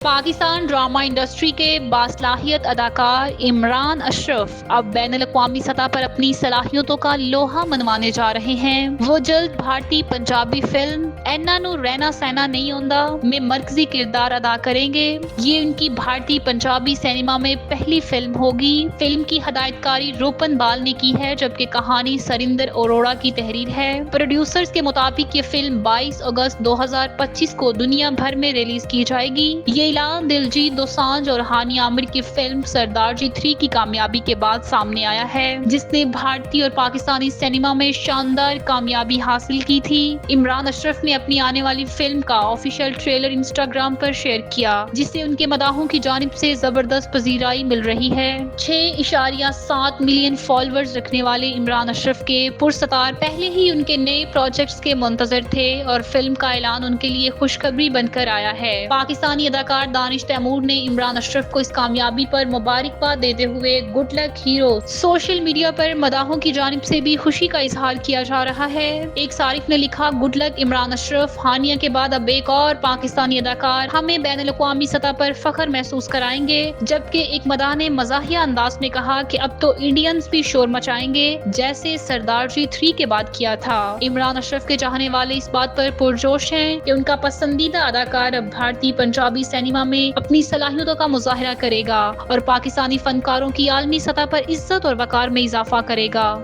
Pakistan drama industry کے باصلاحیت اداکار عمران اشرف اب بین الاقوامی سطح پر اپنی صلاحیتوں کا لوہا منوانے جا رہے ہیں۔ وہ جلد بھارتی پنجابی فلم اینا نو رہنا سہنا نہیں ہوندا میں مرکزی کردار ادا کریں گے۔ یہ ان کی بھارتی پنجابی سینما میں پہلی فلم ہوگی۔ فلم کی ہدایت کاری روپن بال نے کی ہے، جبکہ کہانی سریندر اروڑا کی تحریر ہے۔ پروڈیوسرز کے مطابق یہ فلم 22 اگست 2025 کو دنیا بھر میں ریلیز کی جائے گی۔ یہ اعلان دلجیت دوسانجھ اور ہانی عامر کی فلم سردار جی 3 کی کامیابی کے بعد سامنے آیا ہے، جس نے بھارتی اور پاکستانی سینما میں شاندار کامیابی حاصل کی تھی۔ عمران اشرف نے اپنی آنے والی فلم کا آفیشیل ٹریلر انسٹاگرام پر شیئر کیا، جسے ان کے مداحوں کی جانب سے زبردست پذیرائی مل رہی ہے۔ 6.7 ملین فالوورز رکھنے والے عمران اشرف کے پرستار پہلے ہی ان کے نئے پروجیکٹس کے منتظر تھے، اور فلم کا اعلان ان کے لیے خوشخبری بن کر آیا ہے۔ پاکستانی اداکار دانش تیمور نے عمران اشرف کو اس کامیابی پر مبارکباد دیتے ہوئے good luck hero social media پر مداحوں کی جانب سے بھی خوشی کا اظہار کیا جا رہا ہے۔ ایک صارف نے لکھا، گڈ لک عمران اشرف، ہانیہ کے بعد اب ایک اور پاکستانی اداکار ہمیں بین الاقوامی سطح پر فخر محسوس کرائیں گے۔ جبکہ ایک مداح نے مزاحیہ انداز میں کہا کہ اب تو انڈینز بھی شور مچائیں گے، جیسے سردار جی 3 کے بعد کیا تھا۔ عمران اشرف کے چاہنے والے اس بات پر پرجوش ہیں کہ ان کا پسندیدہ اداکار اب بھارتی پنجابی سینما میں اپنی صلاحیتوں کا مظاہرہ کرے گا اور پاکستانی فنکاروں کی عالمی سطح پر عزت اور وقار میں اضافہ کرے گا۔